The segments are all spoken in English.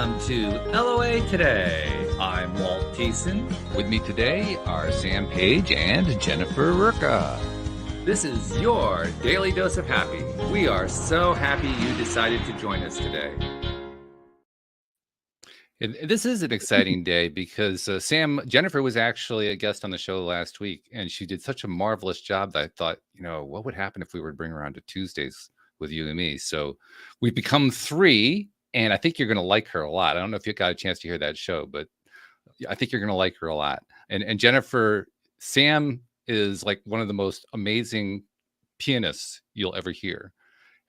Welcome to LOA Today. I'm Walt Thiessen. With me today are Sam Page and Jennifer Rurka. This is your daily dose of happy. We are so happy you decided to join us today. And this is an exciting day because Jennifer was actually a guest on the show last week, and she did such a marvelous job that I thought, what would happen if we were to bring her on to Tuesdays with you and me? So we've become 3, and I think you're going to like her a lot. I don't know if you got a chance to hear that show, but I think you're going to like her a lot. And Jennifer, Sam is like one of the most amazing pianists you'll ever hear.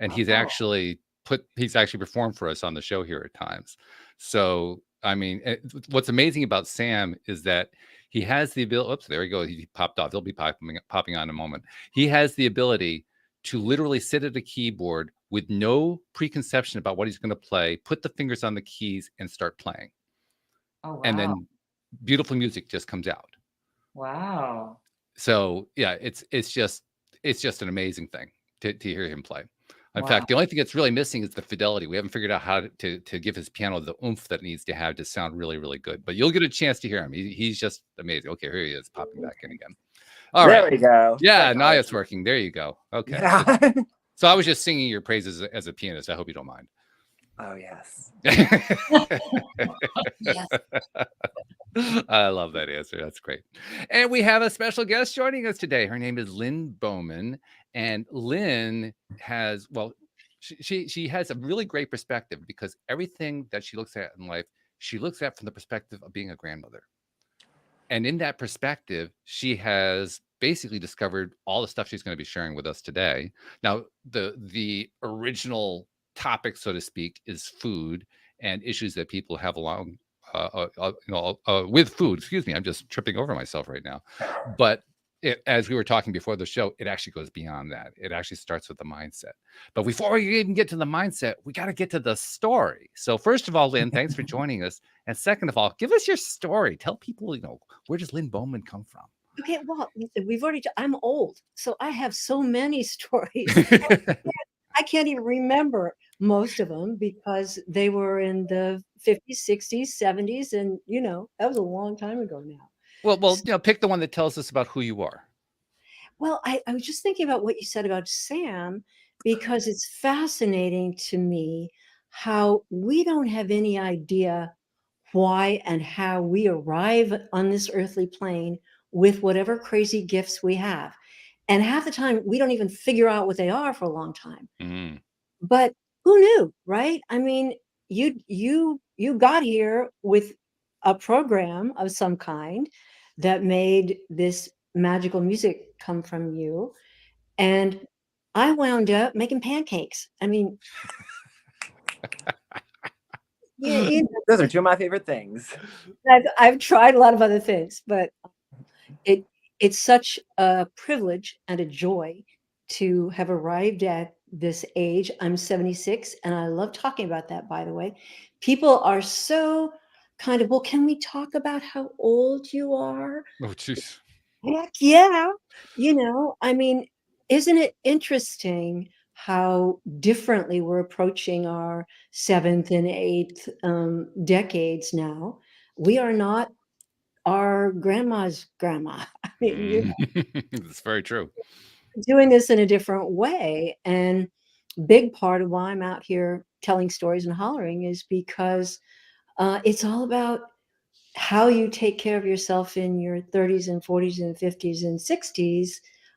And he's actually performed for us on the show here at times. So, I mean, what's amazing about Sam is that he has the ability. Oops, there he goes. He popped off. He'll be popping on in a moment. He has the ability to literally sit at a keyboard with no preconception about what he's going to play, put the fingers on the keys and start playing. Oh, wow. And then beautiful music just comes out. Wow. So yeah, it's just an amazing thing to hear him play. In fact, the only thing that's really missing is the fidelity. We haven't figured out how to give his piano the oomph that it needs to have to sound really, really good. But you'll get a chance to hear him. He's just amazing. Okay, here he is popping back in again. All right. There we go. Yeah, now it's working. There you go. Okay. Yeah. So I was just singing your praises as a pianist. I hope you don't mind. Oh, yes. Yes. I love that answer. That's great. And we have a special guest joining us today. Her name is Lynne Bowman. And Lynne has, she has a really great perspective because everything that she looks at in life, she looks at from the perspective of being a grandmother. And in that perspective, she has basically discovered all the stuff she's going to be sharing with us today. Now, the original topic, so to speak, is food and issues that people have along with food. Excuse me, I'm just tripping over myself right now. But as we were talking before the show, it actually goes beyond that. It actually starts with the mindset. But before we even get to the mindset, we got to get to the story. So first of all, Lynne, thanks for joining us. And second of all, give us your story. Tell people, where does Lynne Bowman come from? Okay, well, listen, I'm old, so I have so many stories. I can't even remember most of them because they were in the 50s, 60s, 70s, and that was a long time ago now. Well, pick the one that tells us about who you are. Well, I was just thinking about what you said about Sam because it's fascinating to me how we don't have any idea why and how we arrive on this earthly plane with whatever crazy gifts we have. And half the time, we don't even figure out what they are for a long time. Mm. But who knew, right? I mean, you got here with a program of some kind that made this magical music come from you. And I wound up making pancakes. I mean, yeah, Those are two of my favorite things. I've tried a lot of other things, but it's such a privilege and a joy to have arrived at this age. I'm 76, and I love talking about that, by the way. People are so kind of, well, can we talk about how old you are? Oh, jeez. Heck yeah. I mean, isn't it interesting how differently we're approaching our 7th and 8th decades now? We are not our grandma's grandma. I mean, That's very true. doing this in a different way. And big part of why I'm out here telling stories and hollering is because it's all about how you take care of yourself in your 30s and 40s and 50s and 60s,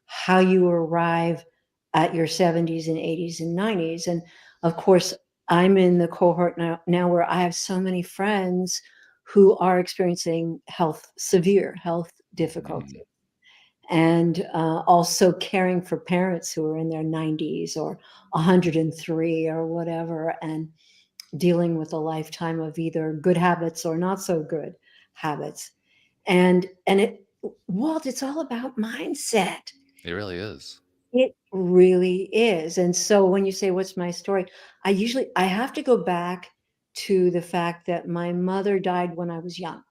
how you arrive at your 70s and 80s and 90s. And of course, I'm in the cohort now where I have so many friends who are experiencing severe health difficulties. And also caring for parents who are in their 90s or 103 or whatever, and dealing with a lifetime of either good habits or not so good habits. And Walt, it's all about mindset. It really is. It really is. And so when you say, what's my story? I have to go back to the fact that my mother died when I was young.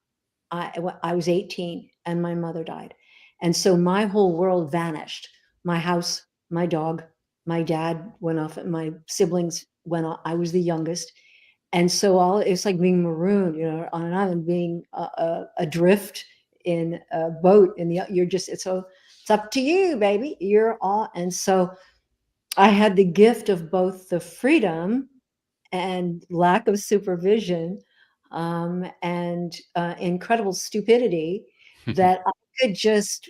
I was 18 and my mother died. And so my whole world vanished. My house, my dog, my dad went off, my siblings went off. I was the youngest. And so it's like being marooned, on an island, being adrift in a boat it's up to you, baby. You're all. And so I had the gift of both the freedom and lack of supervision, and incredible stupidity, that I could just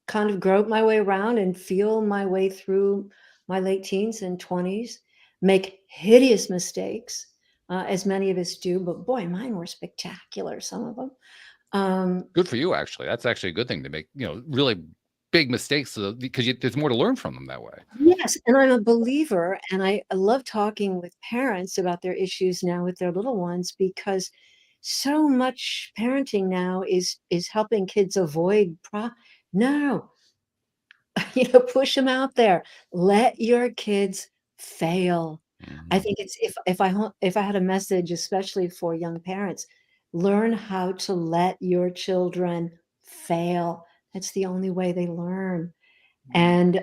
kind of grope my way around and feel my way through my late teens and 20s, make hideous mistakes, as many of us do, but boy, mine were spectacular, some of them. Good for you, actually. That's actually a good thing to make, really big mistakes, because there's more to learn from them that way. Yes, and I'm a believer, and I love talking with parents about their issues now with their little ones, because so much parenting now is helping kids avoid no, push them out there. Let your kids fail. I think it's if I had a message, especially for young parents, learn how to let your children fail. That's the only way they learn. And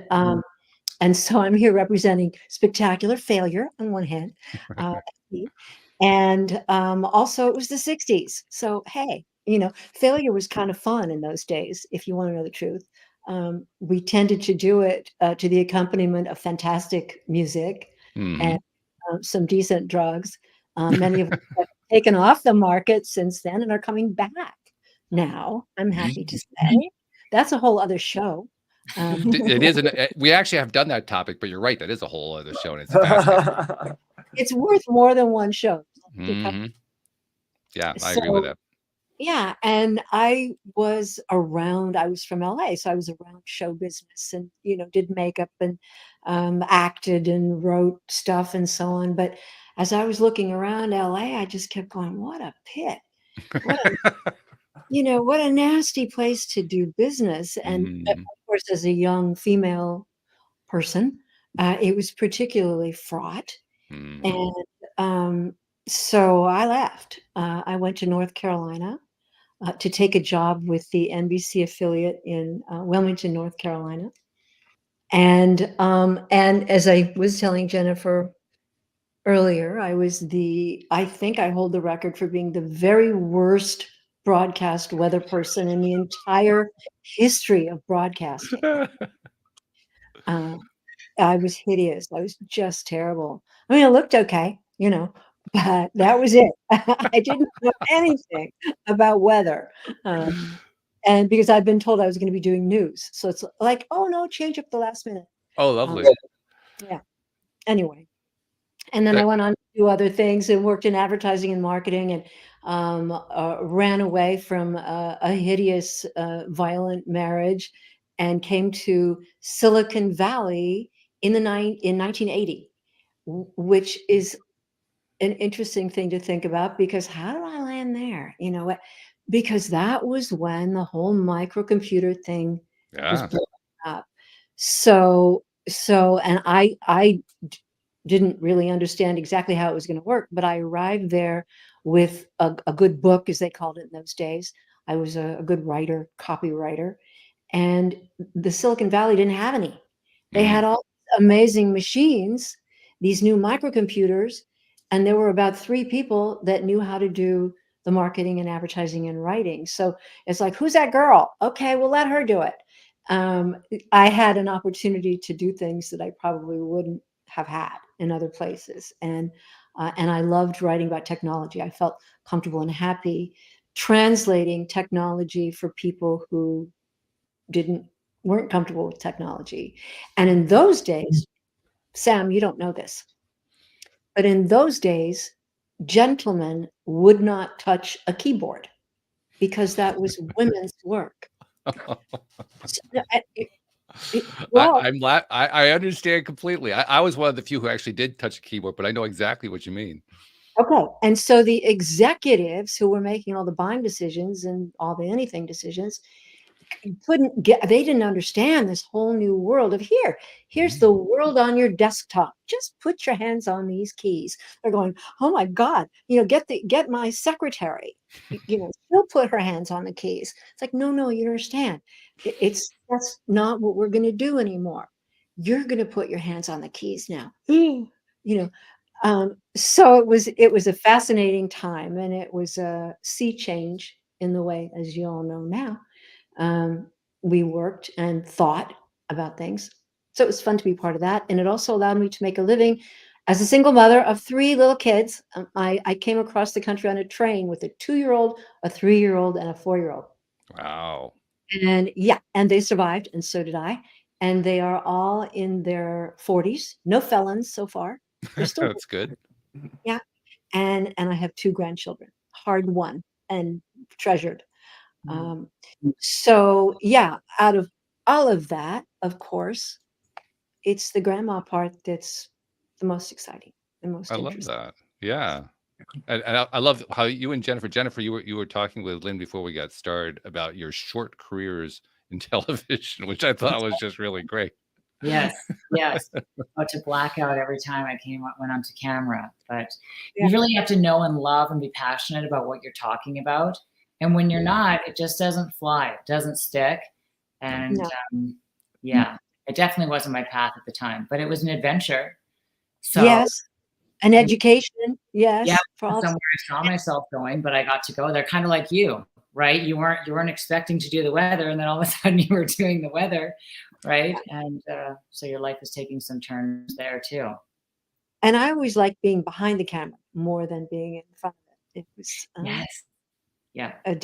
so I'm here representing spectacular failure on one hand, and also it was the 60s. So hey, failure was kind of fun in those days, if you want to know the truth. We tended to do it to the accompaniment of fantastic music and some decent drugs. Many of them have taken off the market since then and are coming back now, I'm happy to say. That's a whole other show. It is. We actually have done that topic, but you're right. That is a whole other show, and it's fascinating. It's worth more than one show. Yeah, I agree with that. Yeah, and I was from LA, so I was around show business and, did makeup and acted and wrote stuff and so on. But as I was looking around LA, I just kept going, what a pit. What a nasty place to do business. And of course, as a young female person, it was particularly fraught. And so I left. I went to North Carolina to take a job with the NBC affiliate in Wilmington, North Carolina. And as I was telling Jennifer earlier, I think I hold the record for being the very worst broadcast weather person in the entire history of broadcasting. I was hideous. I was just terrible. I mean, it looked okay, but that was it. I didn't know anything about weather. And because I'd been told I was going to be doing news. So it's like, oh, no, change up the last minute. Oh, lovely. Yeah. Anyway. And then I went on to do other things and worked in advertising and marketing, and ran away from a hideous, violent marriage, and came to Silicon Valley in 1980, which is an interesting thing to think about, because how did I land there? Because that was when the whole microcomputer thing was blowing up. So, and I didn't really understand exactly how it was going to work, but I arrived there with a good book, as they called it in those days. I was a good writer, copywriter, and the Silicon Valley didn't have any. They had all these amazing machines, these new microcomputers, and there were about 3 people that knew how to do the marketing and advertising and writing. So it's like, who's that girl? Okay, we'll let her do it. I had an opportunity to do things that I probably wouldn't have had in other places. And I loved writing about technology. I felt comfortable and happy translating technology for people who weren't comfortable with technology. And in those days, Sam, you don't know this, but in those days, gentlemen would not touch a keyboard because that was women's work. I understand completely. I was one of the few who actually did touch a keyboard, but I know exactly what you mean. Okay. And so the executives who were making all the buying decisions and all the anything decisions they didn't understand this whole new world of here's the world on your desktop. Just put your hands on these keys. They're going, oh my God, get my secretary, she'll put her hands on the keys. It's like, no, you understand. That's not what we're going to do anymore. You're going to put your hands on the keys now. So it was a fascinating time, and it was a sea change in the way, as you all know now, um, we worked and thought about things. So it was fun to be part of that, and it also allowed me to make a living as a single mother of 3 little kids. I came across the country on a train with a 2-year-old, a 3-year-old, and a 4-year-old. Wow. And yeah, and they survived, and so did I. And they are all in their 40s, no felons so far. They're still That's good. yeah, and I have 2 grandchildren, hard won and treasured. Um, so yeah, out of all of that, of course, it's the grandma part that's the most exciting, the most I love interesting. that. Yeah. And I love how you and Jennifer, you were talking with Lynn before we got started about your short careers in television, which I thought was just really great. Yes, yes. About to black out every time I went onto camera. But Yeah. you really have to know and love and be passionate about what you're talking about. And when you're not, it just doesn't fly. It doesn't stick. And No. yeah, it definitely wasn't my path at the time, but it was an adventure. So Yes, an and education, yeah, yes, for all somewhere I saw myself going, but I got to go there, kind of like you, right? You weren't expecting to do the weather, and then all of a sudden you were doing the weather, right? And so your life is taking some turns there too. and I always like being behind the camera more than being in front of it. It was, Yes. Yeah. a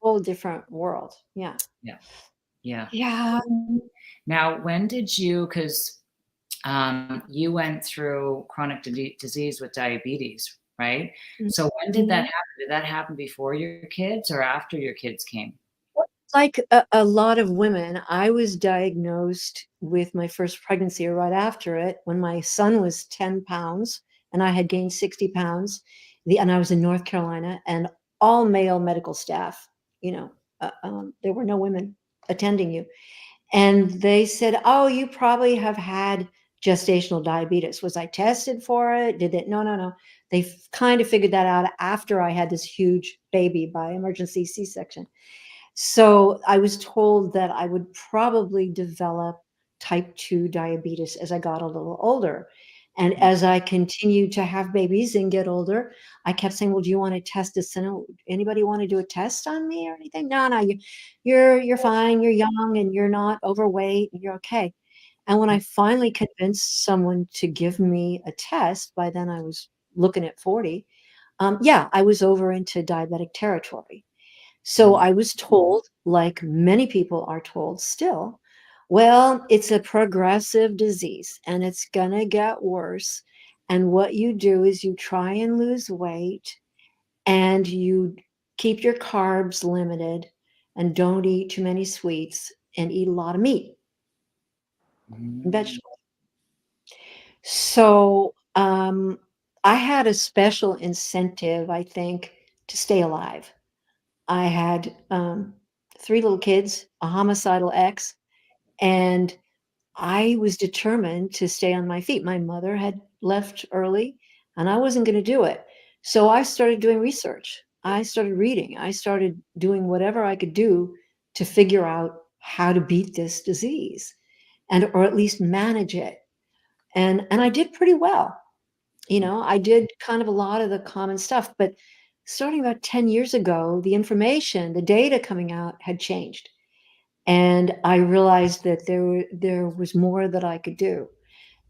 whole different world. Yeah. Yeah. Yeah. Yeah. Now, when did you? Because you went through chronic disease with diabetes, right? So when did that Mhm. happen? Did that happen before your kids or after your kids came? Like a lot of women, I was diagnosed with my first pregnancy or right after it when my son was 10 pounds and I had gained 60 pounds. And I was in North Carolina and all male medical staff, you know, there were no women attending you. And they said, "Oh, you probably have had gestational diabetes." Was I tested for it? Did it? No, no, no. They kind of figured that out after I had this huge baby by emergency C-section. So I was told that I would probably develop type 2 diabetes as I got a little older. And as I continued to have babies and get older, I kept saying, "Well, do you want to test this? And anybody want to do a test on me or anything?" No, no, you're fine. You're young and you're not overweight. And you're okay. And when I finally convinced someone to give me a test, by then I was looking at 40. Yeah, I was over into diabetic territory. So I was told, like many people are told still, well, it's a progressive disease and it's going to get worse. And what you do is you try and lose weight and you keep your carbs limited and don't eat too many sweets and eat a lot of meat and Mm. vegetables. So I had a special incentive, I think, to stay alive. I had 3 little kids, a homicidal ex, and I was determined to stay on my feet. My mother had left early, and I wasn't going to do it. So I started doing research. I started reading. I started doing whatever I could do to figure out how to beat this disease and or at least manage it. And I did pretty well. I did kind of a lot of the common stuff, but starting about 10 years ago, the information, the data coming out had changed. And I realized that there was more that I could do.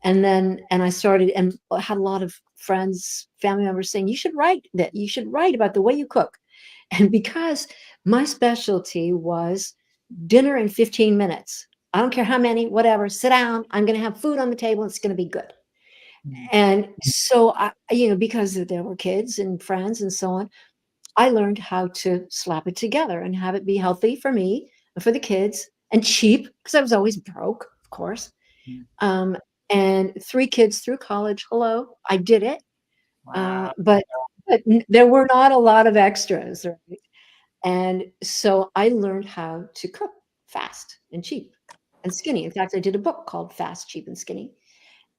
And I started and had a lot of friends, family members saying, you should write about the way you cook. And because my specialty was dinner in 15 minutes. I don't care how many, whatever, sit down. I'm going to have food on the table. It's going to be good. And so because there were kids and friends and so on, I learned how to slap it together and have it be healthy for me and for the kids and cheap because I was always broke, of course. Mm. Um, and 3 kids through college. Hello, I did it. Wow. But there were not a lot of extras, right? And so I learned how to cook fast and cheap and skinny. In fact, I did a book called Fast, Cheap, and Skinny.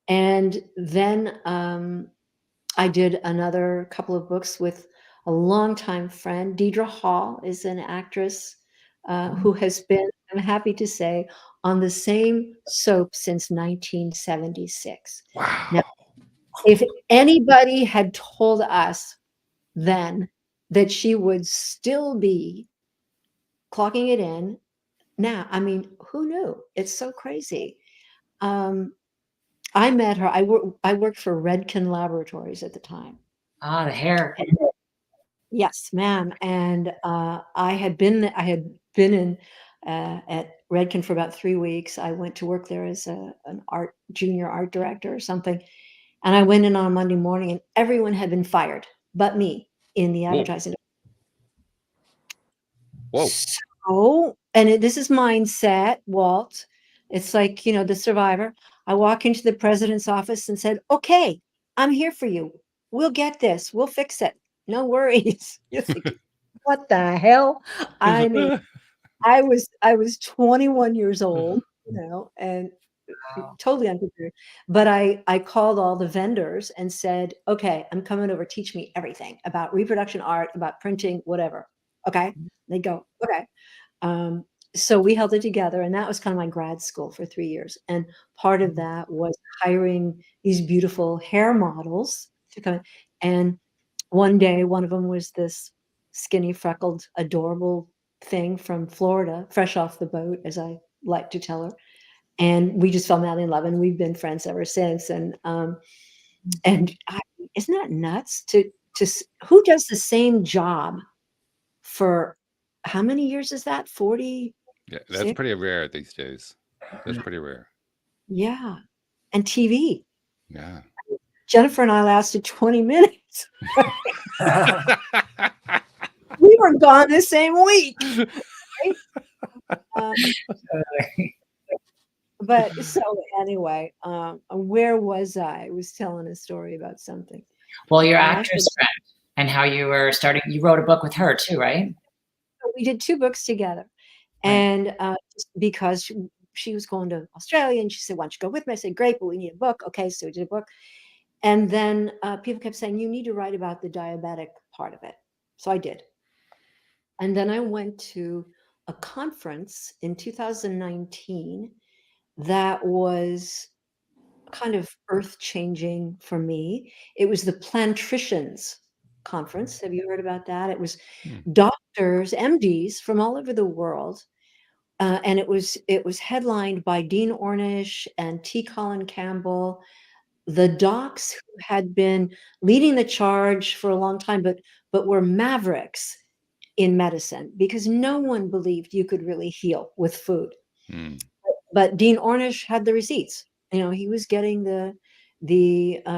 And then I did another couple of books with a longtime friend. Deidre Hall is an actress who has been, I'm happy to say, on the same soap since 1976. Now, Wow. If anybody had told us then that she would still be clocking it in now, I mean, who knew? It's so crazy. I met her. I worked for Redken Laboratories at the time. Ah, the hair. Yes, ma'am. And I had been in at Redken for about 3 weeks. I went to work there as an junior art director or something. And I went in on a Monday morning, and everyone had been fired but me in the Whoa. advertising. Whoa. So, this is mindset, Walt. It's like, the survivor. I walk into the president's office and said, "Okay, I'm here for you. We'll get this. We'll fix it. No worries." You're thinking, what the hell? I mean, I was 21 years old, and totally unprepared. But I called all the vendors and said, "Okay, I'm coming over. Teach me everything about reproduction art, about printing, whatever." Okay. They go, "Okay." So we held it together, and that was kind of my grad school for 3 years. And part of that was hiring these beautiful hair models to come in. And one day, one of them was this skinny, freckled, adorable thing from Florida, fresh off the boat, as I like to tell her. And we just fell madly in love, and we've been friends ever since. And isn't that nuts? Who does the same job for how many years is that? 40? Yeah, that's pretty rare these days. That's pretty rare. Yeah. And TV. Yeah. Jennifer and I lasted 20 minutes. We were gone the same week. Right? But so anyway, where was I? I was telling a story about something. Well, your actress friend and how you were starting, you wrote a book with her too, right? We did 2 books together. Right. And just because she was going to Australia, and she said, "Why don't you go with me?" I said, "Great, but we need a book." Okay, so we did a book. And then people kept saying, "You need to write about the diabetic part of it." So I did. And then I went to a conference in 2019 that was kind of earth-changing for me. It was the Plantricians Conference. Have you heard about that? It was doctors, MDs from all over the world. And it was headlined by Dean Ornish and T. Colin Campbell, the docs who had been leading the charge for a long time, but were mavericks in medicine, because no one believed you could really heal with food. But Dean Ornish had the receipts. He was getting the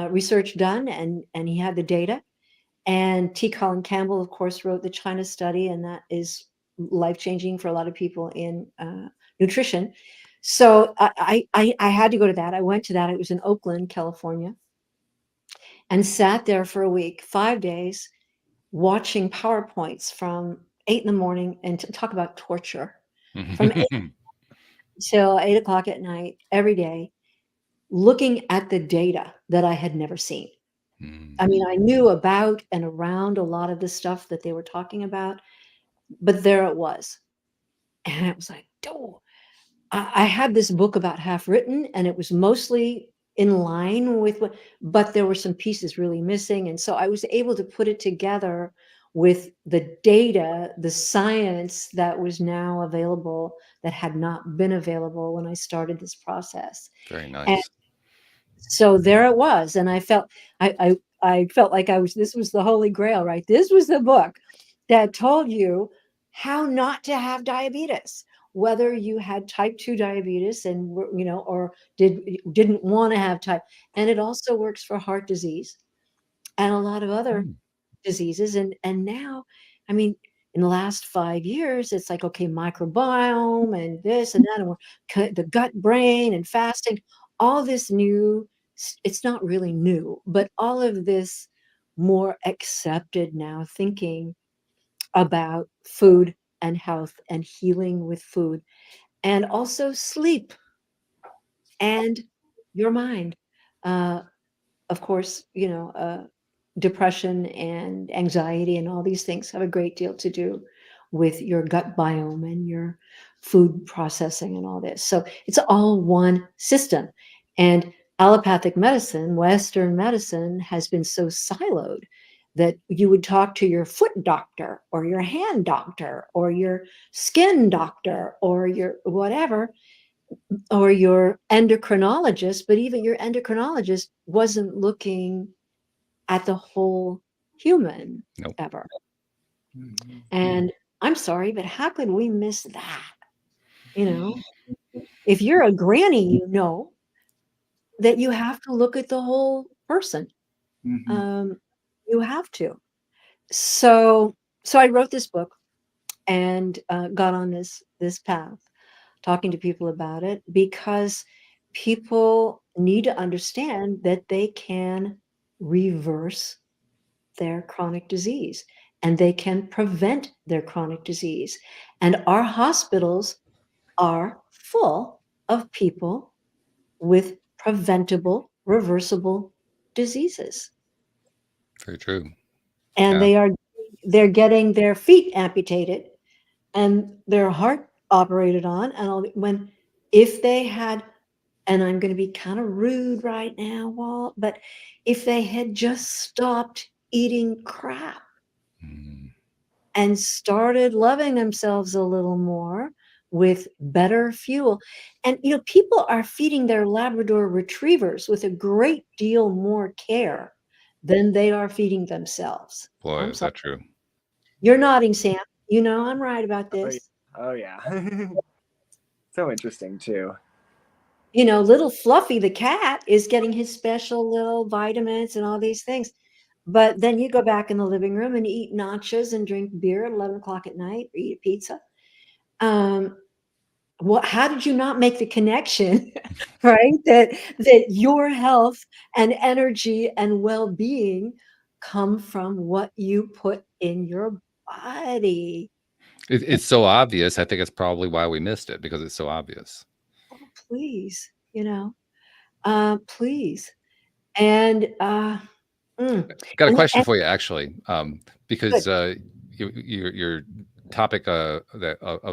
research done, and he had the data. And T. Colin Campbell, of course, wrote the China study, and that is life-changing for a lot of people in nutrition. So I had to go to that. I went to that. It was in Oakland, California, and sat there for a week, 5 days, watching PowerPoints from 8 in the morning, and to talk about torture, from 8 till 8 o'clock at night, every day, looking at the data that I had never seen. I mean, I knew about and around a lot of the stuff that they were talking about, but there it was. And it was like, oh, I had this book about half written, and it was mostly in line with but there were some pieces really missing. And so I was able to put it together with the data, the science that was now available that had not been available when I started this process. Very nice. And so there it was. And I felt like this was the Holy Grail, right? This was the book that told you how not to have diabetes, whether you had type 2 diabetes and or didn't want to have type. And it also works for heart disease and a lot of other diseases. And now, I mean, in the last 5 years, it's like, okay, microbiome and this and that, and the gut brain and fasting, all this new, it's not really new, but all of this more accepted now thinking about food and health and healing with food, and also sleep and your mind. Of course, depression and anxiety and all these things have a great deal to do with your gut biome and your food processing and all this. So it's all one system. And allopathic medicine, Western medicine, has been so siloed that you would talk to your foot doctor or your hand doctor or your skin doctor or your whatever, or your endocrinologist, but even your endocrinologist wasn't looking at the whole human Nope. ever. Mhm. And I'm sorry, but how could we miss that? You know, if you're a granny, you know that you have to look at the whole person. Mhm. You have to. So I wrote this book and got on this path, talking to people about it, because people need to understand that they can reverse their chronic disease and they can prevent their chronic disease. And our hospitals are full of people with preventable, reversible diseases. Very true. And Yeah. they're getting their feet amputated and their heart operated on, and all when if they had, and I'm going to be kind of rude right now, Walt, but if they had just stopped eating crap Mm. and started loving themselves a little more with better fuel. And people are feeding their Labrador retrievers with a great deal more care than they are feeding themselves. Boy, I'm is sorry. that true. You're nodding, Sam. I'm right about Oh, yeah. this. Oh, yeah. So interesting, too. Little Fluffy the cat is getting his special little vitamins and all these things. But then you go back in the living room and eat nachos and drink beer at 11 o'clock at night or eat a pizza. How did you not make the connection, right? That your health and energy and well-being come from what you put in your body. It's so obvious. I think it's probably why we missed it, because it's so obvious. Oh, please, please. And Got a and question and for you, actually, because good. your topic of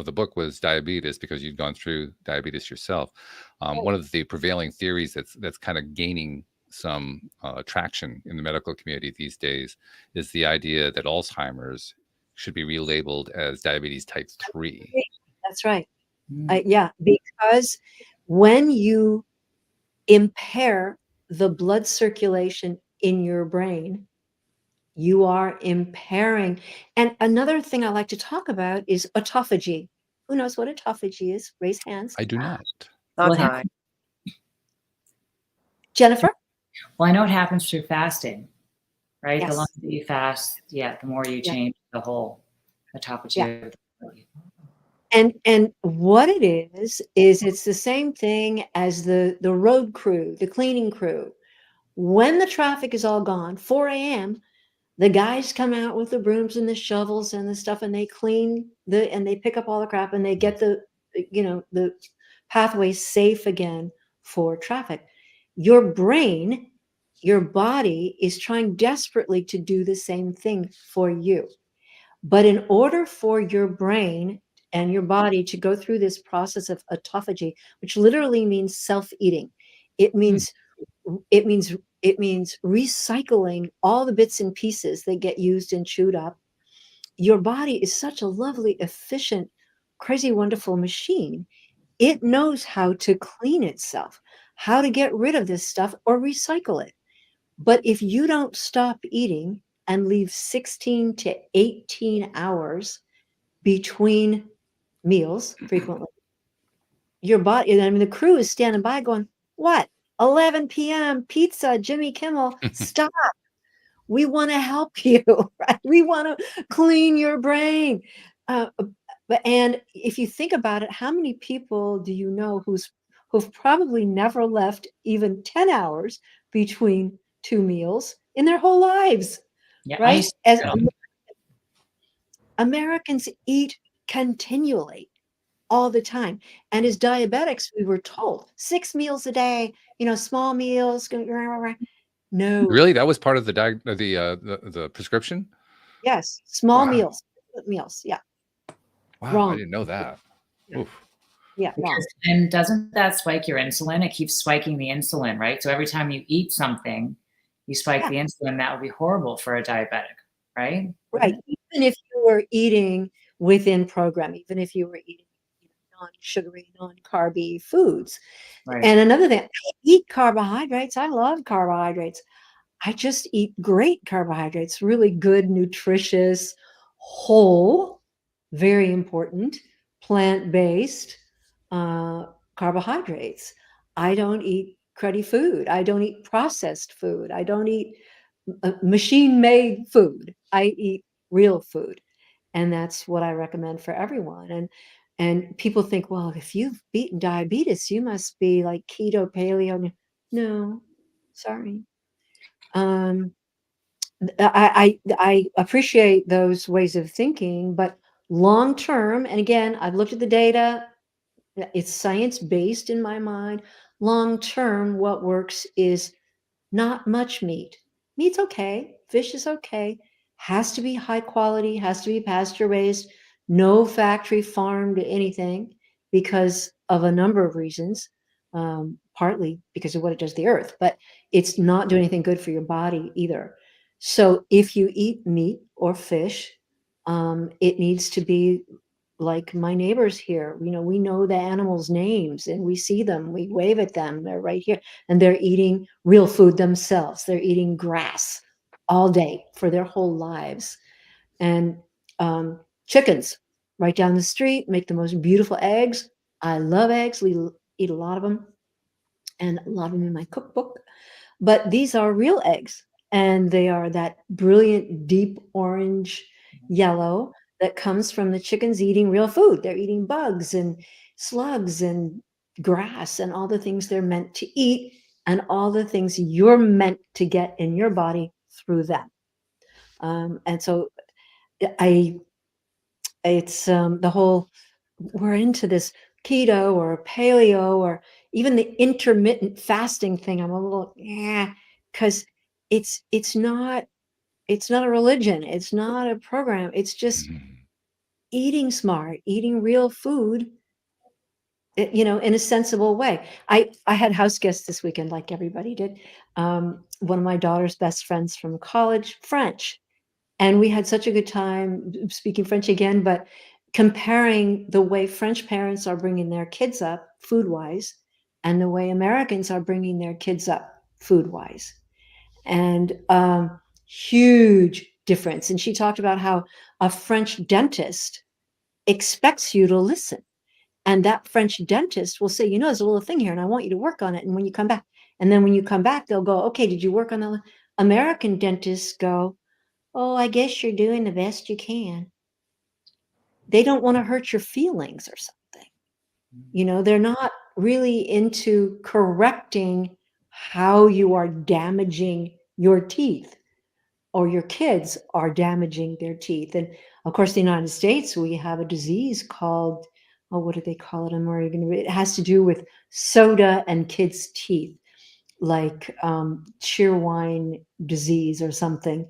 the book was diabetes, because you've gone through diabetes yourself. One of the prevailing theories that's kind of gaining some traction in the medical community these days is the idea that Alzheimer's should be relabeled as diabetes type 3. That's right. Mm. Yeah, because when you impair the blood circulation in your brain, you are impairing. And another thing I like to talk about is autophagy. Who knows what autophagy is? Raise hands. I do not. Not Well, time. Jennifer? Well, I know it happens through fasting, right? The Yes. longer that you fast, the more you Yeah. change the whole autophagy Yeah. of the body. And what it is it's the same thing as the road crew, the cleaning crew. When the traffic is all gone, 4 a.m., the guys come out with the brooms and the shovels and the stuff, and they clean and they pick up all the crap, and they get the pathway safe again for traffic. Your brain, your body is trying desperately to do the same thing for you. But in order for your brain and your body to go through this process of autophagy, which literally means self-eating, it means it means it means recycling all the bits and pieces that get used and chewed up. Your body is such a lovely, efficient, crazy, wonderful machine. It knows how to clean itself, how to get rid of this stuff or recycle it. But if you don't stop eating and leave 16 to 18 hours between meals frequently, your body, I mean, the crew is standing by going, what? 11 p.m. pizza, Jimmy Kimmel, stop. We want to help you, right? We want to clean your brain. And if you think about it, how many people do you know who've probably never left even 10 hours between two meals in their whole lives, Yeah, I right? used As to, Americans eat continually all the time. And as diabetics, we were told 6 meals a day, small meals. No, Really, that was part of the prescription? yes, small Wow. meals, yeah, Wow, I wrong. didn't know that. Yeah. Oof. Yeah, wrong. And doesn't that spike your insulin? It keeps spiking the insulin, right? So every time you eat something, you spike Yeah. the insulin. That would be horrible for a diabetic, right? Right. Even if you were eating within program, even if you were eating non-sugary, non-carby foods. Right. And another thing, I eat carbohydrates. I love carbohydrates. I just eat great carbohydrates, really good, nutritious, whole, very important, plant-based carbohydrates. I don't eat cruddy food. I don't eat processed food. I don't eat machine-made food. I eat real food. And that's what I recommend for everyone. And people think, well, if you've beaten diabetes, you must be like keto, paleo. No, sorry. I appreciate those ways of thinking, but long term, and again, I've looked at the data, it's science-based in my mind. Long term, what works is not much meat. Meat's okay, fish is okay, has to be high quality, has to be pasture raised, no factory farmed anything because of a number of reasons, partly because of what it does to the earth, but it's not doing anything good for your body either. So if you eat meat or fish, it needs to be like my neighbors here. We know the animals' names and we see them, we wave at them, they're right here, and they're eating real food themselves. They're eating grass all day for their whole lives. And chickens right down the street make the most beautiful eggs. I love eggs. We eat a lot of them, and a lot of them in my cookbook. But these are real eggs, and they are that brilliant deep orange yellow that comes from the chickens eating real food. They're eating bugs and slugs and grass and all the things they're meant to eat and all the things you're meant to get in your body through them. And so it's the whole, we're into this keto or paleo or even the intermittent fasting thing. I'm a little, yeah, because it's not a religion. It's not a program. It's just eating smart, eating real food, in a sensible way. I had house guests this weekend, like everybody did. One of my daughter's best friends from college, French. And we had such a good time speaking French again, but comparing the way French parents are bringing their kids up food-wise and the way Americans are bringing their kids up food-wise. And huge difference. And she talked about how a French dentist expects you to listen. And that French dentist will say, there's a little thing here and I want you to work on it. And when you come back, and then when you come back, they'll go, okay, did you work on the American dentists go, oh, I guess you're doing the best you can. They don't want to hurt your feelings or something. They're not really into correcting how you are damaging your teeth or your kids are damaging their teeth. And of course, the United States, we have a disease called, what do they call it? It has to do with soda and kids' teeth, like cheerwine disease or something.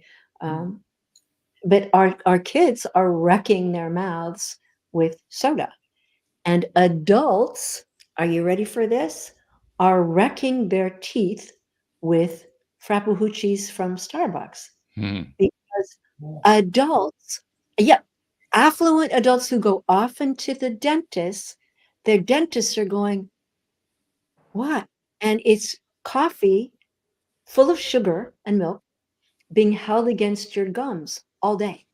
But our kids are wrecking their mouths with soda. And adults, are you ready for this? Are wrecking their teeth with frappucci's from Starbucks. Because adults, affluent adults who go often to the dentist, their dentists are going, what? And it's coffee full of sugar and milk being held against your gums all day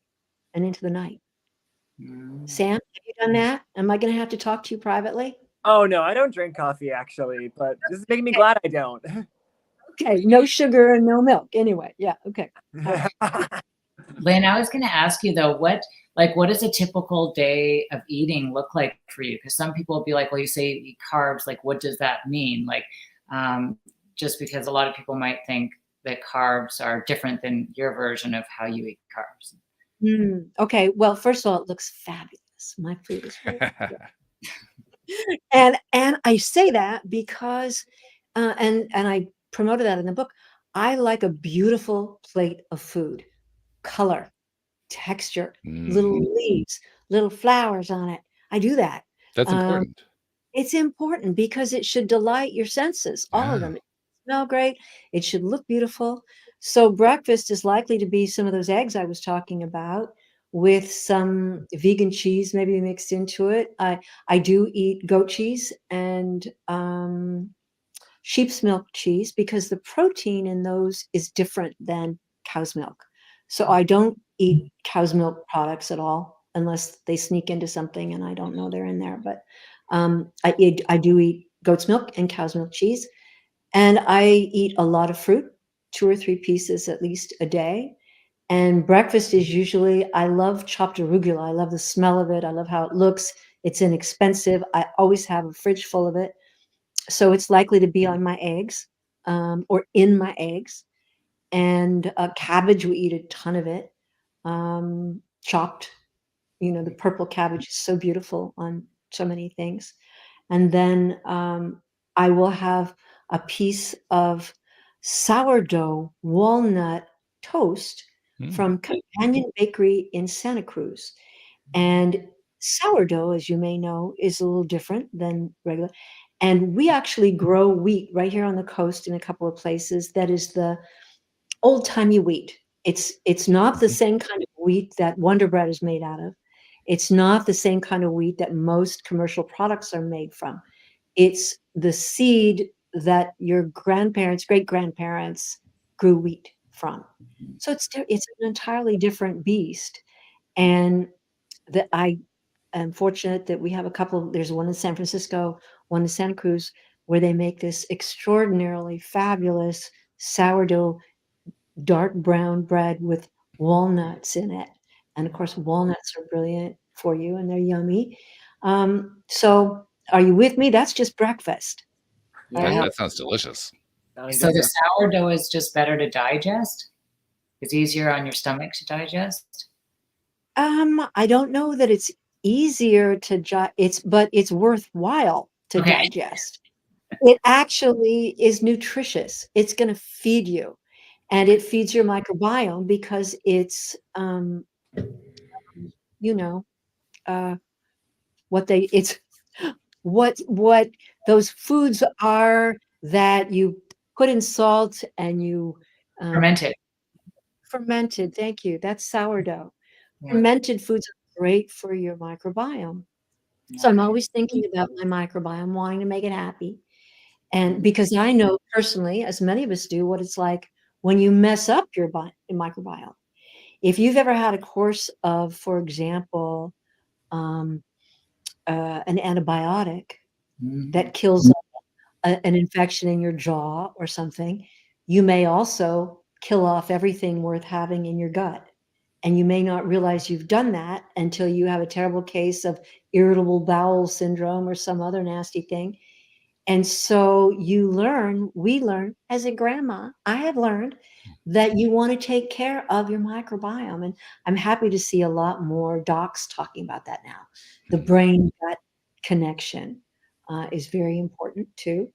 and into the night. Sam, have you done that? Am I going to have to talk to you privately? Oh, no, I don't drink coffee, actually, but this is making me glad I don't. Okay, no sugar and no milk. Anyway, yeah, okay. Lynne, I was going to ask you though, what does a typical day of eating look like for you? Because some people will be like, well, you say you eat carbs, like what does that mean? Like, just because a lot of people might think that carbs are different than your version of how you eat carbs. Okay, well, first of all, it looks fabulous. My food is very good. And I say that because, and I promoted that in the book, I like a beautiful plate of food, color, texture, little leaves, little flowers on it. I do that. That's important. It's important because it should delight your senses, all of Yeah. them. It should smell great. It should look beautiful. So breakfast is likely to be some of those eggs I was talking about with some vegan cheese maybe mixed into it. I do eat goat cheese and sheep's milk cheese because the protein in those is different than cow's milk. So I don't eat cow's milk products at all unless they sneak into something and I don't know they're in there. But I do eat goat's milk and cow's milk cheese, and I eat a lot of fruit, 2 or 3 pieces at least a day. And breakfast is usually, I love chopped arugula. I love the smell of it. I love how it looks. It's inexpensive. I always have a fridge full of it. So it's likely to be on my eggs or in my eggs. And cabbage, we eat a ton of it, chopped. The purple cabbage is so beautiful on so many things. And then I will have a piece of sourdough walnut toast from Companion Bakery in Santa Cruz. And sourdough, as you may know, is a little different than regular. And we actually grow wheat right here on the coast in a couple of places. That is the old-timey wheat. It's not the same kind of wheat that Wonder Bread is made out of. It's not the same kind of wheat that most commercial products are made from. It's the seed that your grandparents, great-grandparents grew wheat from. So it's an entirely different beast. And that I am fortunate that we have a couple. There's one in San Francisco, one in Santa Cruz, where they make this extraordinarily fabulous sourdough dark brown bread with walnuts in it. And of course, walnuts are brilliant for you and they're yummy. So are you with me? That's just breakfast. Yeah. That sounds delicious. So the sourdough is just better to digest? It's easier on your stomach to digest? I don't know that it's easier to but it's worthwhile to digest. It actually is nutritious. It's going to feed you, and it feeds your microbiome because it's, you know, it's what those foods are that you put in salt and you Fermented. fermented. Thank you. That's sourdough. Yeah. Fermented foods are great for your microbiome. So I'm always thinking about my microbiome, wanting to make it happy. And because I know personally, as many of us do, what it's like when you mess up your microbiome. If you've ever had a course of, for example, an antibiotic that kills an infection in your jaw or something, you may also kill off everything worth having in your gut. And you may not realize you've done that until you have a terrible case of irritable bowel syndrome or some other nasty thing. And so we learn as a grandma, I have learned that you want to take care of your microbiome. And I'm happy to see a lot more docs talking about that now. The brain gut connection is very important too.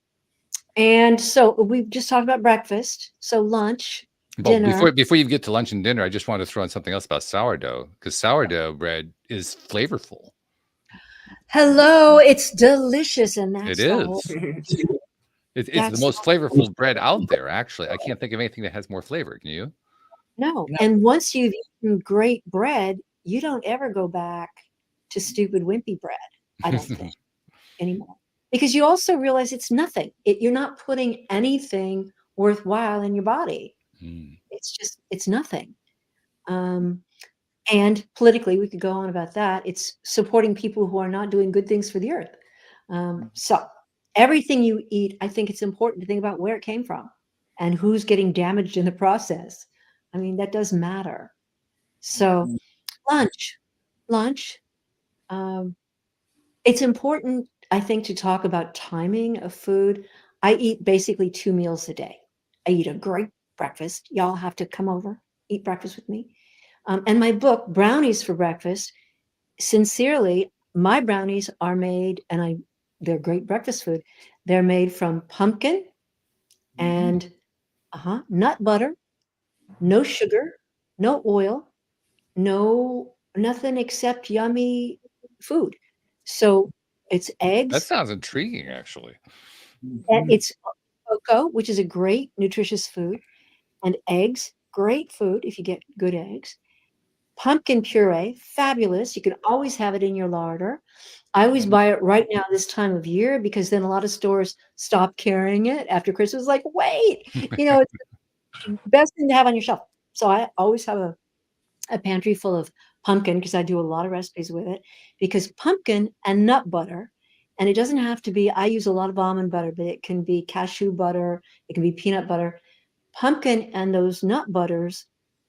And so we've just talked about breakfast. So lunch, Well, dinner. before you get to lunch and dinner, I just want to throw in something else about sourdough, because sourdough bread is flavorful. Hello, it's delicious, and that's It the whole. is. It's the That's most flavorful bread out there, actually. I can't think of anything that has more flavor. Can you? No. And once you've eaten great bread, you don't ever go back to stupid wimpy bread, I don't think, anymore. Because you also realize it's nothing. You're not putting anything worthwhile in your body. It's nothing. And politically, we could go on about that. It's supporting people who are not doing good things for the earth. So everything you eat, I think it's important to think about where it came from and who's getting damaged in the process. I mean, that does matter. So lunch. It's important, I think, to talk about timing of food. I eat basically 2 meals a day. I eat a great breakfast. Y'all have to come over, eat breakfast with me. And my book, Brownies for Breakfast, sincerely, my brownies are made, and they're great breakfast food. They're made from pumpkin and nut butter, no sugar, no oil, nothing except yummy food. So It's That eggs, sounds intriguing, actually. and Mhm. it's cocoa, which is a great nutritious food, and eggs, great food if you get good eggs. Pumpkin puree, fabulous. You can always have it in your larder. I always buy it right now this time of year because then a lot of stores stop carrying it after Christmas. Like, wait, it's the best thing to have on your shelf. So I always have a pantry full of pumpkin because I do a lot of recipes with it because pumpkin and nut butter, and it doesn't have to be, I use a lot of almond butter, but it can be cashew butter, it can be peanut butter. Pumpkin and those nut butters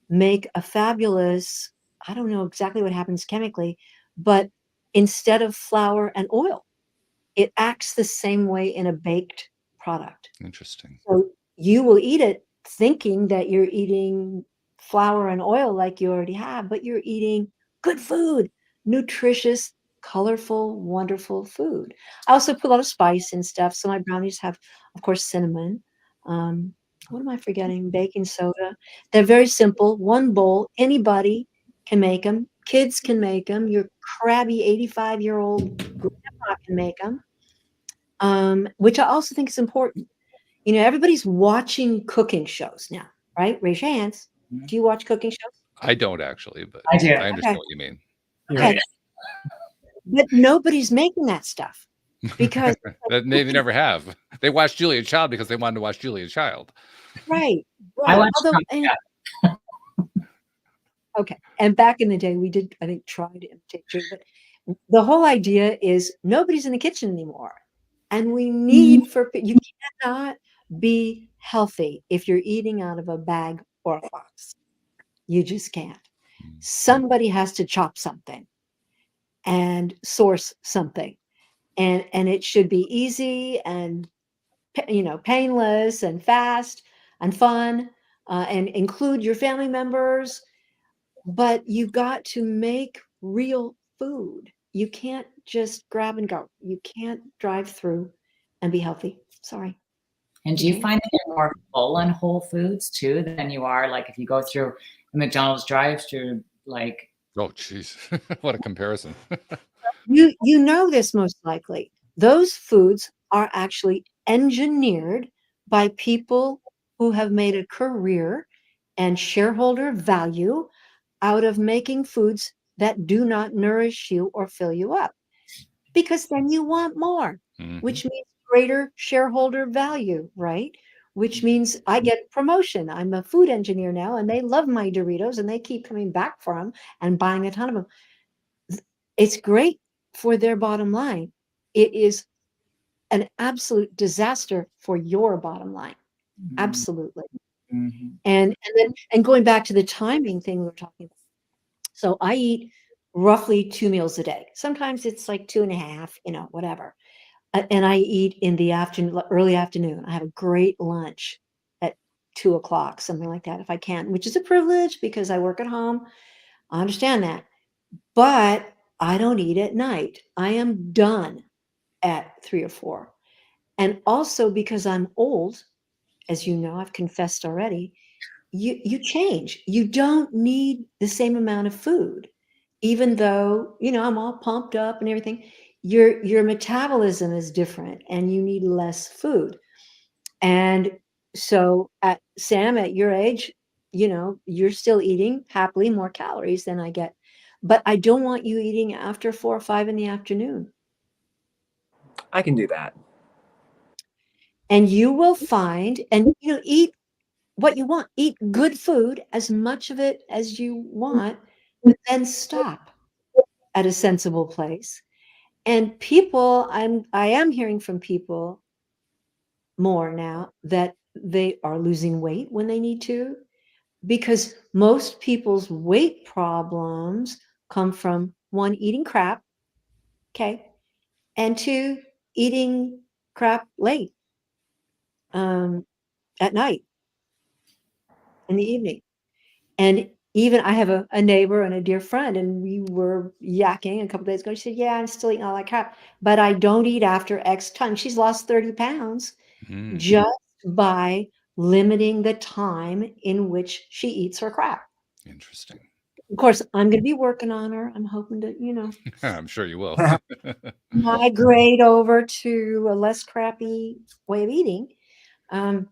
make a fabulous, I don't know exactly what happens chemically, but instead of flour and oil, it acts the same way in a baked product. Interesting. So you will eat it thinking that you're eating flour and oil like you already have, but you're eating good food, nutritious, colorful, wonderful food. I also put a lot of spice and stuff. So my brownies have, of course, cinnamon. What am I forgetting? Baking soda. They're very simple. One bowl. Anybody can make them. Kids can make them. Your crabby 85-year-old grandpa can make them. Which I also think is important. Everybody's watching cooking shows now, right? Raise your hands. Do you watch cooking shows? I don't actually, but I do. I understand Okay. what you mean. Okay. But nobody's making that stuff because They never have. They watched Julia Child because they wanted to watch Julia Child. right. I watch Although, Tom- okay. And back in the day, we did, I think, try to imitate too. But the whole idea is nobody's in the kitchen anymore. And we need you cannot be healthy if you're eating out of a bag or a box. You just can't. Somebody has to chop something and source something. And it should be easy and painless and fast and fun, and include your family members, but you got to make real food. You can't just grab and go. You can't drive through and be healthy. Sorry. And do you find that you're more full on Whole Foods too than you are like if you go through a McDonald's drive-through, like Oh, jeez. What a comparison. You know this most likely. Those foods are actually engineered by people who have made a career and shareholder value out of making foods that do not nourish you or fill you up. Because then you want more, which means greater shareholder value, right? Which means I get promotion. I'm a food engineer now, and they love my Doritos, and they keep coming back for them and buying a ton of them. It's great for their bottom line. It is an absolute disaster for your bottom line. Absolutely. And going back to the timing thing we were talking about. So I eat roughly 2 meals a day. Sometimes it's like 2.5, whatever. And I eat in the afternoon, early afternoon. I have a great lunch at 2 o'clock, something like that, if I can, which is a privilege because I work at home. I understand that. But I don't eat at night. I am done at 3 or 4. And also because I'm old, as you know, I've confessed already, you change. You don't need the same amount of food, even though, I'm all pumped up and everything. Your metabolism is different and you need less food. And so Sam, at your age, you're still eating happily more calories than I get. But I don't want you eating after 4 or 5 in the afternoon. I can do that. And you will find, and eat what you want. Eat good food, as much of it as you want, but then stop at a sensible place. And I am hearing from people more now that they are losing weight when they need to, because most people's weight problems come from, one, eating crap, okay, and two, eating crap late, at night, in the evening. And even I have a neighbor and a dear friend, and we were yakking a couple days ago. She said, yeah, I'm still eating all that crap, but I don't eat after X time. She's lost 30 pounds just by limiting the time in which she eats her crap. Interesting. Of course, I'm going to be working on her. I'm hoping to, I'm sure you will. migrate over to a less crappy way of eating. And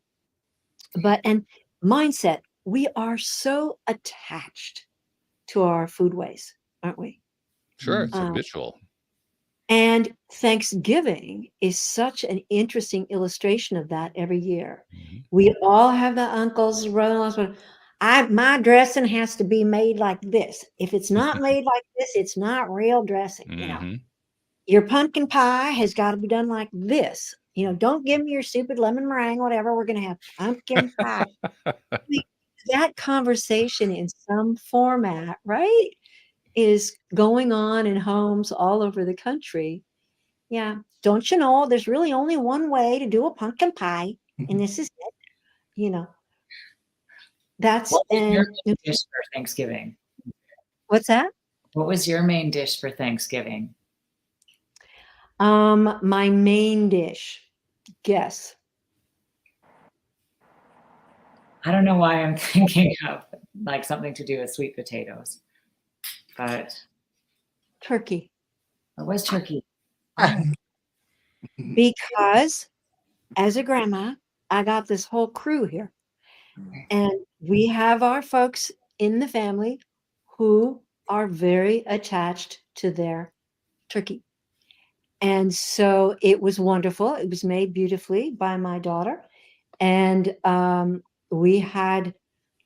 mindset, we are so attached to our food ways, aren't we? Sure, it's Um, habitual. and Thanksgiving is such an interesting illustration of that every year. Mhm. We all have the uncles, brother-in-laws. My dressing has to be made like this. If it's not made like this, it's not real dressing. Mhm. Your pumpkin pie has got to be done like this. Don't give me your stupid lemon meringue, whatever. We're going to have pumpkin pie. That conversation in some format, right, is going on in homes all over the country. Yeah. Don't you know there's really only one way to do a pumpkin pie, and this is it. That's What was your and main dish for Thanksgiving? what's that? What was your main dish for Thanksgiving? My main dish. Guess. I don't know why I'm thinking of like something to do with sweet potatoes, but Turkey. it was turkey. Because as a grandma, I got this whole crew here. And we have our folks in the family who are very attached to their turkey. And so it was wonderful. It was made beautifully by my daughter. And we had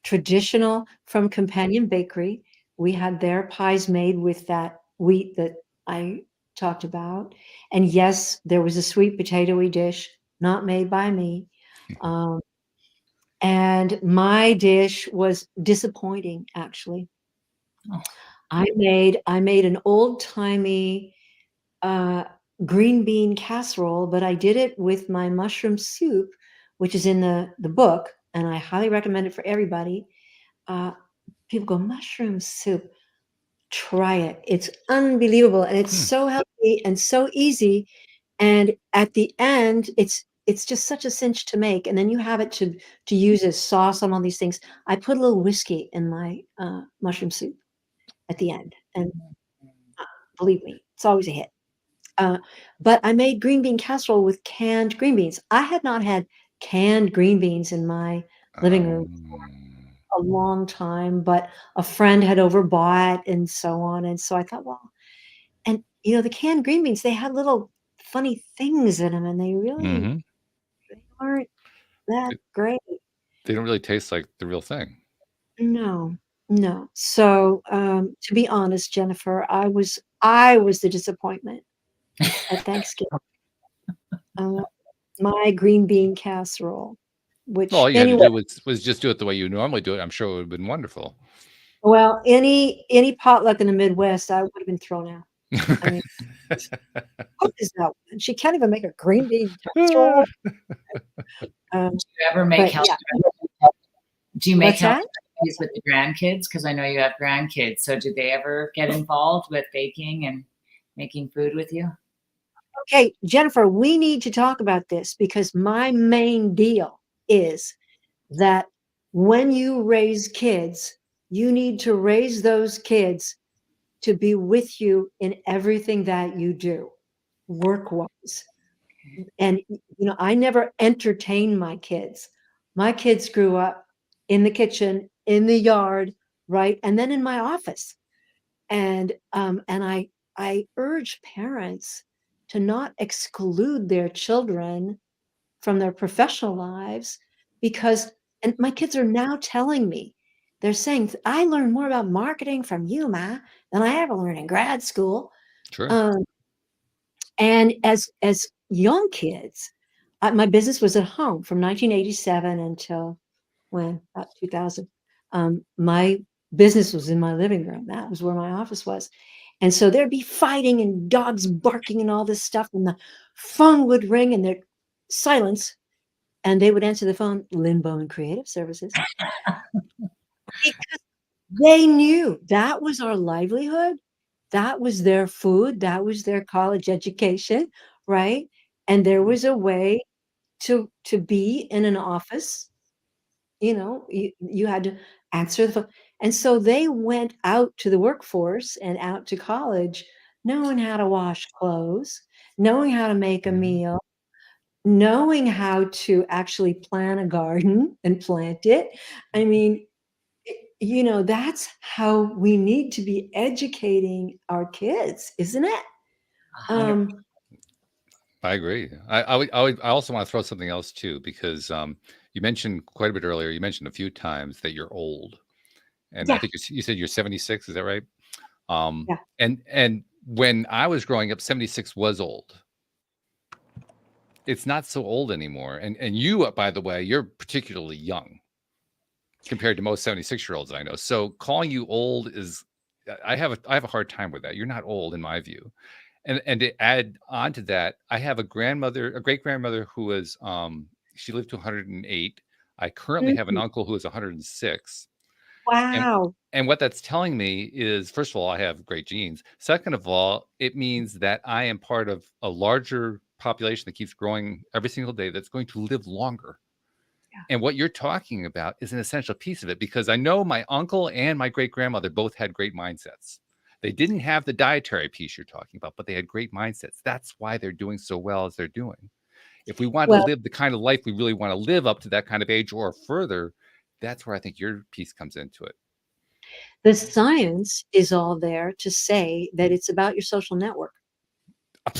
traditional from Companion Bakery. We had their pies made with that wheat that I talked about. And yes, there was a sweet potatoy dish, not made by me. And my dish was disappointing, actually. Oh. I made an old-timey green bean casserole, but I did it with my mushroom soup, which is in the book, and I highly recommend it for everybody. People go, mushroom soup, try it. It's unbelievable, and it's so healthy and so easy. And at the end, it's just such a cinch to make, and then you have it to use as sauce on all these things. I put a little whiskey in my mushroom soup at the end, and believe me, it's always a hit. But I made green bean casserole with canned green beans. I had not had canned green beans in my living room for a long time, but a friend had overbought and so on. And so I thought, well, and the canned green beans, they had little funny things in them, and they really Mhm. they aren't that great. They don't really taste like the real thing. No, no. So to be honest, Jennifer, I was the disappointment at Thanksgiving. My green bean casserole, All which you had to anyway, do was just do it the way you normally do it. I'm sure it would have been wonderful. well, any potluck in the Midwest, I would have been thrown out. I mean, what is that one? She can't even make a green bean casserole. Do you ever make But healthy yeah, Do you make what's healthy that? recipes with the grandkids? Because I know you have grandkids. So do they ever get involved with baking and making food with you? Okay, Jennifer, we need to talk about this because my main deal is that when you raise kids, you need to raise those kids to be with you in everything that you do, work-wise. And I never entertained my kids. My kids grew up in the kitchen, in the yard, right? And then in my office. And I urge parents to not exclude their children from their professional lives because and my kids are now telling me, they're saying, I learned more about marketing from you, Ma, than I ever learned in grad school. Sure. And as young kids, my business was at home from 1987 until when about 2000. My business was in my living room. That was where my office was. And so there'd be fighting and dogs barking and all this stuff. And the phone would ring and there'd silence. And they would answer the phone, Lynne Bowman Creative Services. Because they knew that was our livelihood. That was their food. That was their college education, right? And there was a way to be in an office. You had to answer the phone. And so they went out to the workforce and out to college knowing how to wash clothes, knowing how to make a meal, knowing how to actually plant a garden and plant it. I mean, you know, that's how we need to be educating our kids, isn't it? 100%. I agree. I also want to throw something else too, because you mentioned quite a bit earlier. You mentioned a few times that you're old, and I Yeah, think you said you're 76. Is that right? yeah. And when I was growing up, 76 was old. It's not so old anymore. And you, by the way, you're particularly young compared to most 76-year-olds I know. So calling you old is, I have a hard time with that. You're not old in my view. And to add on to that, I have a great grandmother who was she lived to 108. I currently have an Mhm. uncle who is 106. And Wow. and what that's telling me is, first of all, I have great genes. Second of all, it means that I am part of a larger population that keeps growing every single day that's going to live longer. Yeah. And what you're talking about is an essential piece of it, because I know my uncle and my great grandmother both had great mindsets. They didn't have the dietary piece you're talking about, but they had great mindsets. That's why they're doing so well as they're doing. If we want to Well, live the kind of life we really want to live up to that kind of age or further, that's where I think your piece comes into it. the science is all there to say that it's about your social network.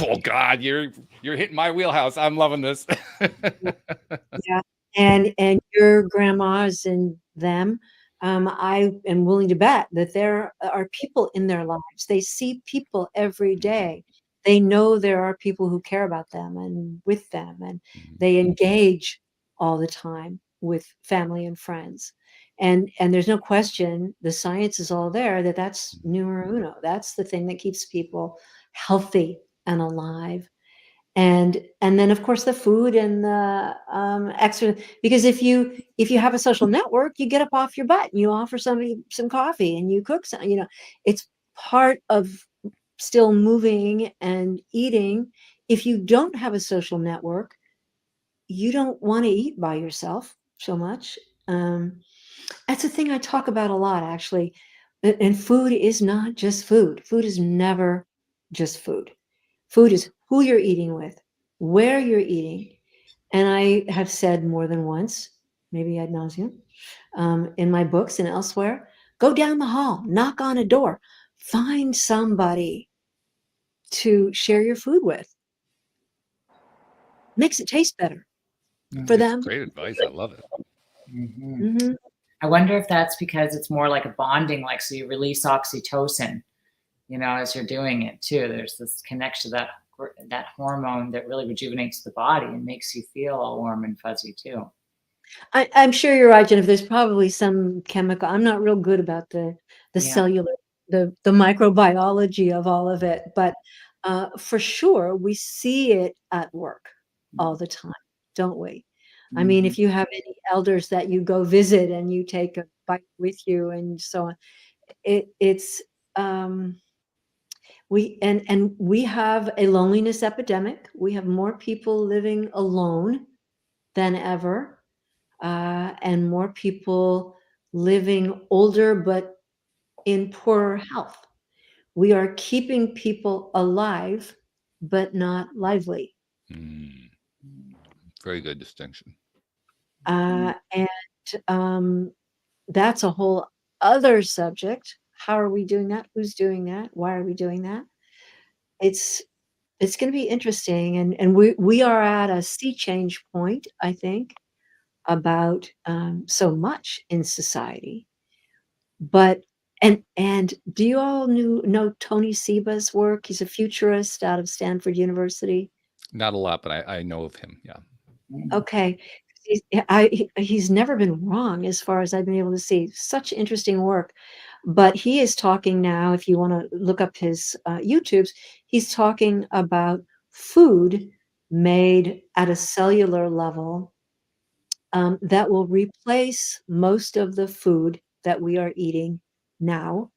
Oh God, you're hitting my wheelhouse. I'm loving this. Yeah, and your grandmas and them, I am willing to bet that there are people in their lives. They see people every day. They know there are people who care about them and with them, and they engage all the time with family and friends. And there's no question, the science is all there that that's numero uno. That's the thing that keeps people healthy and alive. And then of course the food and the extra, because if you have a social network, you get up off your butt and you offer somebody some coffee and you cook some, you know, it's part of still moving and eating. If you don't have a social network, you don't want to eat by yourself so much. That's a thing I talk about a lot, actually. And food is not just food. Food is never just food. Food is who you're eating with, where you're eating. And I have said more than once, maybe ad nauseum, in my books and elsewhere, go down the hall, knock on a door, find somebody to share your food with. Makes it taste better for It's them. great advice. I love it. Mm-hmm. I wonder if that's because it's more like a bonding, like so you release oxytocin, you know, as you're doing it too. There's this connection to that hormone that really rejuvenates the body and makes you feel all warm and fuzzy too. I'm sure you're right, Jennifer. There's probably some chemical. I'm not real good about the Yeah. cellular, the microbiology of all of it, but for sure we see it at work all the time, don't we? I mean, if you have any elders that you go visit and you take a bite with you and so on, it's we have a loneliness epidemic. We have more people living alone than ever. And more people living older but in poorer health. We are keeping people alive but not lively. Very good distinction. And that's a whole other subject. How are we doing that? Who's doing that? Why are we doing that? It's going to be interesting, and we are at a sea change point, I think, about so much in society. But and do you all know Tony Seba's work? He's a futurist out of Stanford University. Not a lot, but I know of him. Yeah. Okay. He's never been wrong as far as I've been able to see. Such interesting work. But he is talking now, if you want to look up his YouTubes, he's talking about food made at a cellular level that will replace most of the food that we are eating now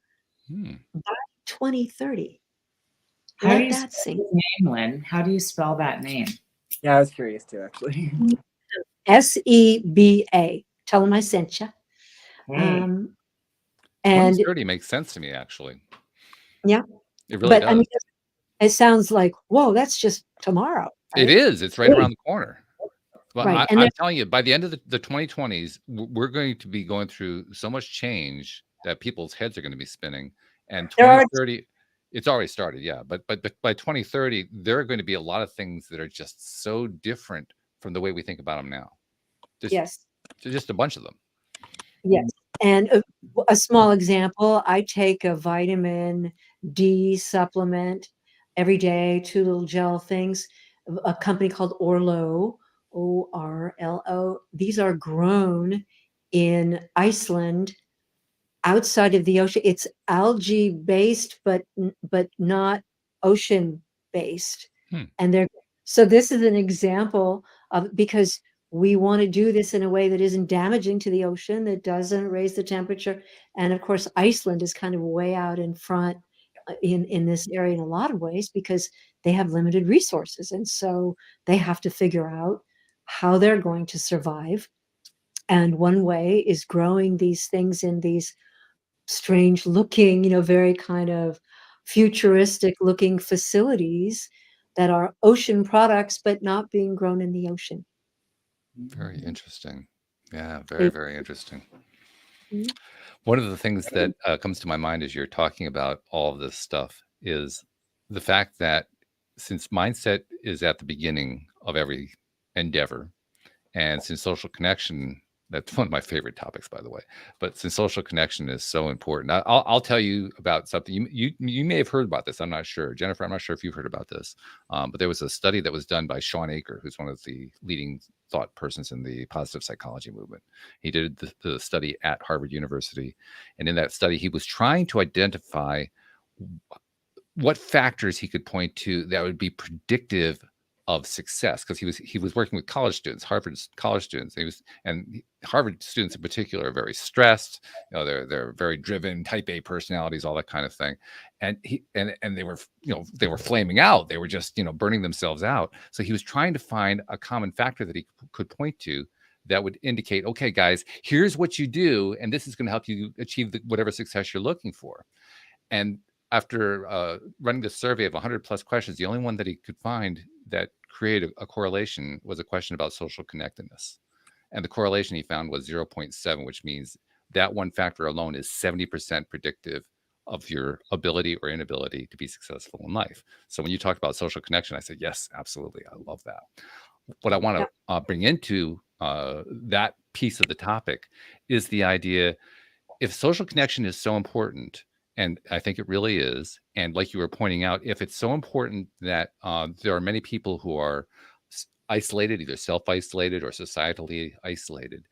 by 2030. How do Let you that spell sink. his name, Lynn? How do you spell that name? Yeah, I was curious too, actually. SEBA. Tell him I sent you. Hey. And 2030 makes sense to me, actually. yeah, It really but I does. mean, it sounds like, whoa, that's just tomorrow, It right? is. It's right around the corner. Well, Right. And I'm telling you, by the end of the 2020s, we're going to be going through so much change that people's heads are going to be spinning. And there are, 2030, it's already started, yeah. But by 2030, there are going to be a lot of things that are just so different from the way we think about them now. yes, Just a bunch of them. yes. And a small example, I take a vitamin D supplement every day, 2 little gel things, a company called Orlo, Orlo. These are grown in Iceland outside of the ocean. It's algae based, but not ocean based. Hmm. And so this is an example of, because we want to do this in a way that isn't damaging to the ocean, that doesn't raise the temperature. And of course, Iceland is kind of way out in front in this area in a lot of ways, because they have limited resources. And so they have to figure out how they're going to survive. And one way is growing these things in these strange looking, very kind of futuristic looking facilities that are ocean products, but not being grown in the ocean. Very interesting. Yeah, very, It- very interesting. Mhm. One of the things that comes to my mind as you're talking about all of this stuff is the fact that since mindset is at the beginning of every endeavor, and since social connection, that's one of my favorite topics, by the way. But since social connection is so important, I'll tell you about something. You may have heard about this. I'm not sure, Jennifer. I'm not sure if you've heard about this. But there was a study that was done by Sean Aker, who's one of the leading thought persons in the positive psychology movement. He did the study at Harvard University, and in that study, he was trying to identify what factors he could point to that would be predictive of success, because he was working with college students, Harvard's college students. Harvard students in particular are very stressed. They're very driven, type A personalities, all that kind of thing. And they were they were flaming out. They were just burning themselves out. So he was trying to find a common factor that he could point to that would indicate, okay, guys, here's what you do, and this is going to help you achieve whatever success you're looking for. And after running the survey of 100 plus questions, the only one that he could find that created a correlation was a question about social connectedness. And the correlation he found was 0.7, which means that one factor alone is 70% predictive of your ability or inability to be successful in life. So when you talked about social connection, I said, yes, absolutely. I love that. What I want to bring into that piece of the topic is the idea, if social connection is so important, and I think it really is. And like you were pointing out, if it's so important that there are many people who are isolated, either self-isolated or societally isolated,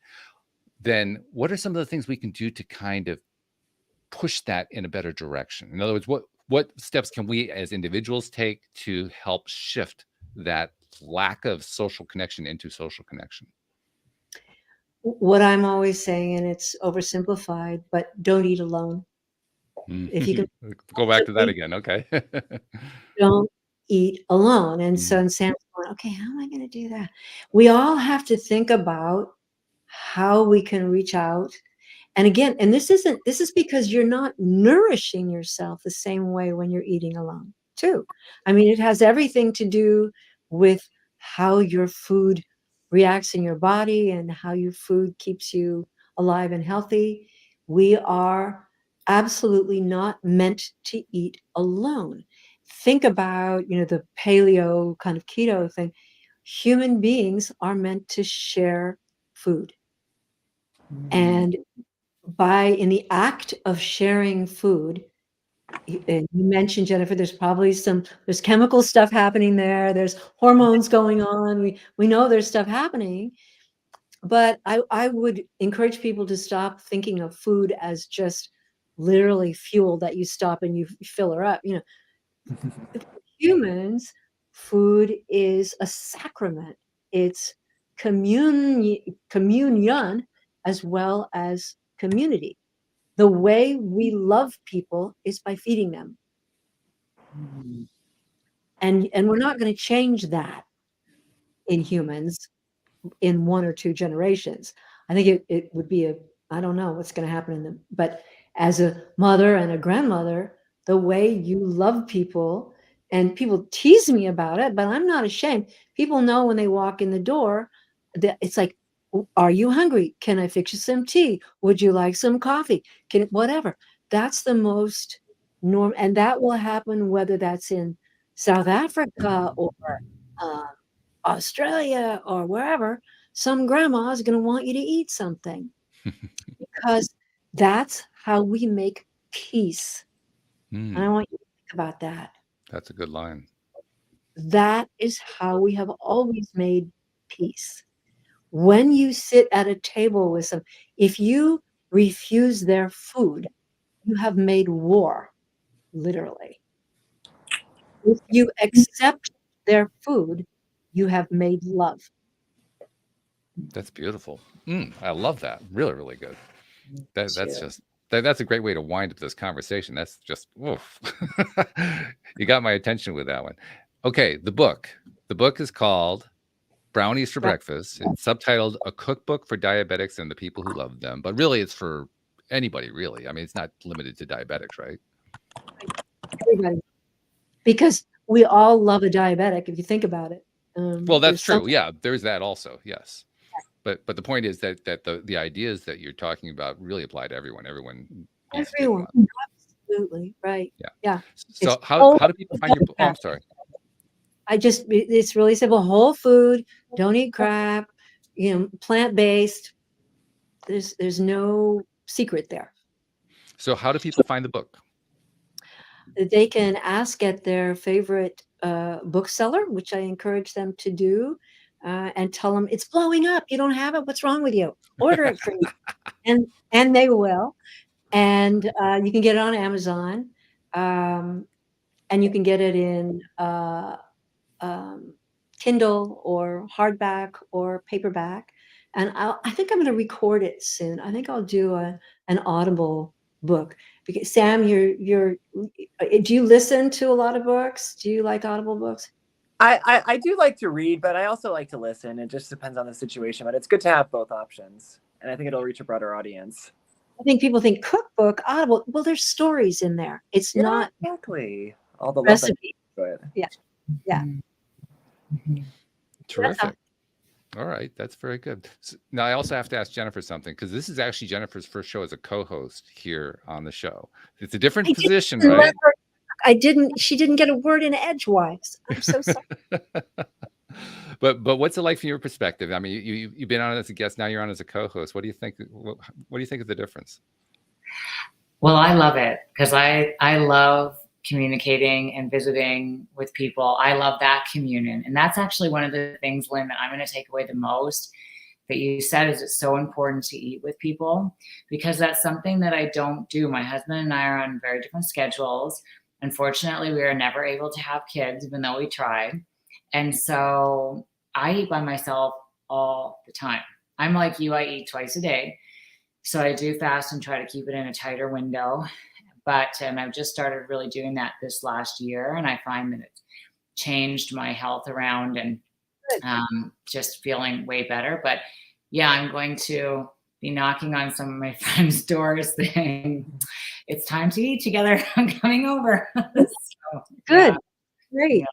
then what are some of the things we can do to kind of push that in a better direction? In other words, what steps can we as individuals take to help shift that lack of social connection into social connection? What I'm always saying, and it's oversimplified, but don't eat alone. If you can Go back to that possibly, again. Okay. don't eat alone. And so, and Sam's going, okay, how am I going to do that? We all have to think about how we can reach out. And again, and this is because you're not nourishing yourself the same way when you're eating alone, too. I mean, it has everything to do with how your food reacts in your body and how your food keeps you alive and healthy. We are absolutely not meant to eat alone. Think about, the paleo kind of keto thing. Human beings are meant to share food. And in the act of sharing food, and you mentioned, Jennifer, there's chemical stuff happening there. There's hormones going on. We know there's stuff happening, but I would encourage people to stop thinking of food as just literally fuel that you stop and you fill her up. For humans, food is a sacrament. It's communion as well as community. The way we love people is by feeding them. And we're not going to change that in humans in 1 or 2 generations. I think it would be I don't know what's going to happen in them, but as a mother and a grandmother, the way you love people, and people tease me about it, but I'm not ashamed. People know when they walk in the door that it's like, are you hungry? Can I fix you some tea? Would you like some coffee? Whatever. That's the most norm, and that will happen whether that's in South Africa or uh, Australia or wherever. Some grandma is going to want you to eat something because that's how we make peace. And I want you to think about that. That's a good line. That is how we have always made peace. When you sit at a table with some, if you refuse their food, you have made war, literally. If you accept their food, you have made love. That's beautiful. I love that. Really, really good. That's Sure. just that's a great way to wind up this conversation. That's just oof. You got my attention with that one. Okay, the book. The book is called Brownies for Breakfast. It's subtitled A Cookbook for Diabetics and the People Who Love Them. But really, it's for anybody, really. I mean, it's not limited to diabetics, right? Everybody. Because we all love a diabetic, if you think about it. Well, that's true. Yeah, there's that also. Yes. But the point is that the ideas that you're talking about really apply to everyone. Everyone. Absolutely. Right. Yeah. So how do people find your book? Oh, I'm sorry. It's really simple. Whole food, don't eat crap, plant-based. There's no secret there. So how do people find the book? They can ask at their favorite bookseller, which I encourage them to do, and tell them it's blowing up. You don't have it. What's wrong with you? Order it for me. And they will. And you can get it on Amazon, and you can get it in Kindle or hardback or paperback. And I think I'm going to record it soon. I think I'll do an Audible book. Because Sam, do you listen to a lot of books? Do you like Audible books? I do like to read, but I also like to listen. It just depends on the situation, but it's good to have both options. And I think it'll reach a broader audience. I think people think cookbook, Audible. Well, there's stories in there. It's not exactly all the recipe. Yeah. Terrific. All right, that's very good. So, now I also have to ask Jennifer something, because this is actually Jennifer's first show as a co-host here on the show. It's a different position, right? She didn't get a word in edgewise. I'm so sorry. But what's it like from your perspective? I mean, you've been on as a guest, now you're on as a co-host. What do you think? What do you think of the difference? Well, I love it because I love communicating and visiting with people. I love that communion. And that's actually one of the things, Lynne, that I'm going to take away the most that you said is it's so important to eat with people, because that's something that I don't do. My husband and I are on very different schedules. Unfortunately, we are never able to have kids, even though we try. And so I eat by myself all the time. I'm like you, I eat twice a day. So I do fast and try to keep it in a tighter window. But I've just started really doing that this last year. And I find that it's changed my health around and just feeling way better. But yeah, I'm going to be knocking on some of my friends' doors saying, it's time to eat together. I'm coming over. So, good. Great. Yeah,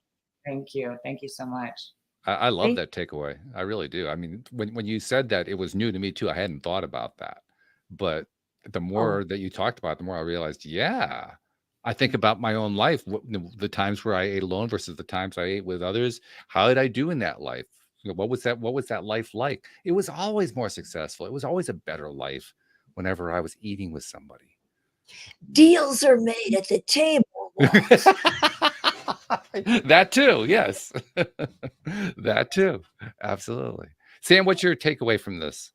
thank you. Thank you so much. I love that takeaway. I really do. I mean, when you said that, it was new to me too. I hadn't thought about that. But the more that you talked about it, the more I realized, yeah, I think about my own life, the times where I ate alone versus the times I ate with others. How did I do in that life? What was that life like? It was always more successful. It was always a better life whenever I was eating with somebody. Deals are made at the table. That too, yes. That too. Absolutely. Sam, what's your takeaway from this?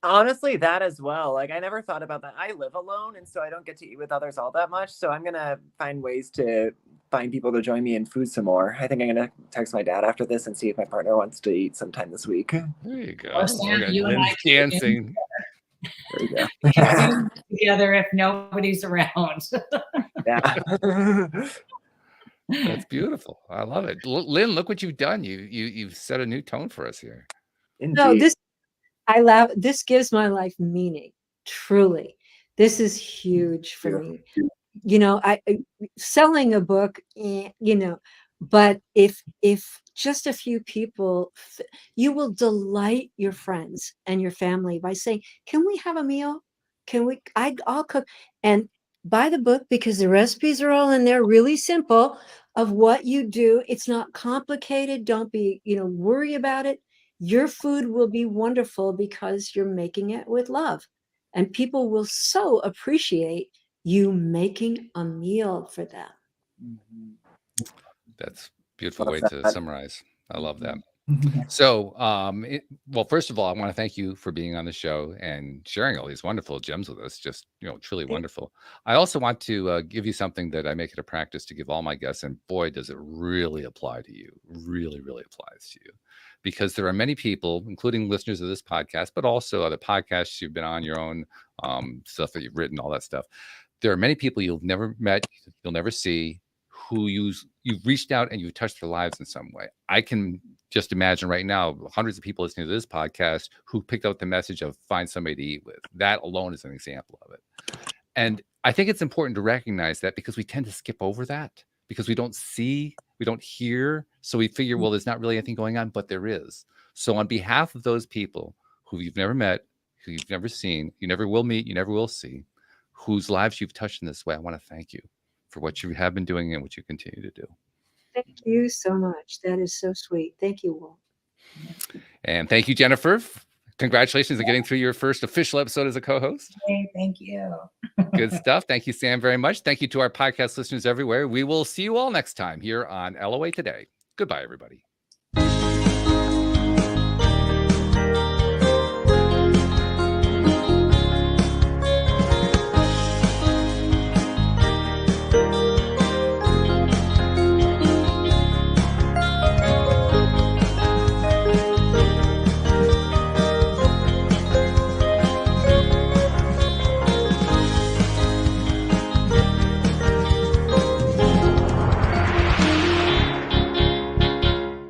Honestly, that as well. Like, I never thought about that. I live alone, and so I don't get to eat with others all that much. So I'm going to find ways to find people to join me in food some more. I think I'm going to text my dad after this and see if my partner wants to eat sometime this week. There you go. Or Sam, you and I dancing. There you go. Together if nobody's around. Yeah. That's beautiful. I love it. Lynne, look what you've done. You've set a new tone for us here. Indeed. No, I laugh. This gives my life meaning, truly. This is huge for me. You know, selling a book, you know, but if just a few people, you will delight your friends and your family by saying, "Can we have a meal? Can we? I'll cook." And buy the book, because the recipes are all in there, really simple, of what you do. It's not complicated. Don't be, worry about it. Your food will be wonderful because you're making it with love. And people will so appreciate you making a meal for them. That's a beautiful Love way to that. summarize. I love that. Yeah. So, well, first of all, I want to thank you for being on the show and sharing all these wonderful gems with us. Just, truly wonderful. I also want to give you something that I make it a practice to give all my guests, and boy, does it really apply to you. Really, really applies to you, because there are many people, including listeners of this podcast, but also other podcasts you've been on, your own stuff that you've written, all that stuff. There are many people you've never met, you'll never see, who you've reached out and you've touched their lives in some way. I can just imagine right now hundreds of people listening to this podcast who picked up the message of find somebody to eat with. That alone is an example of it. And I think it's important to recognize that, because we tend to skip over that because we don't see, we don't hear. So we figure, well, there's not really anything going on, but there is. So on behalf of those people who you've never met, who you've never seen, you never will meet, you never will see, whose lives you've touched in this way, I want to thank you for what you have been doing and what you continue to do. Thank you so much. That is so sweet. Thank you, Walt. And thank you, Jennifer. Congratulations on getting through your first official episode as a co-host. Hey, thank you. Good stuff. Thank you, Sam, very much. Thank you to our podcast listeners everywhere. We will see you all next time here on LOA Today. Goodbye, everybody.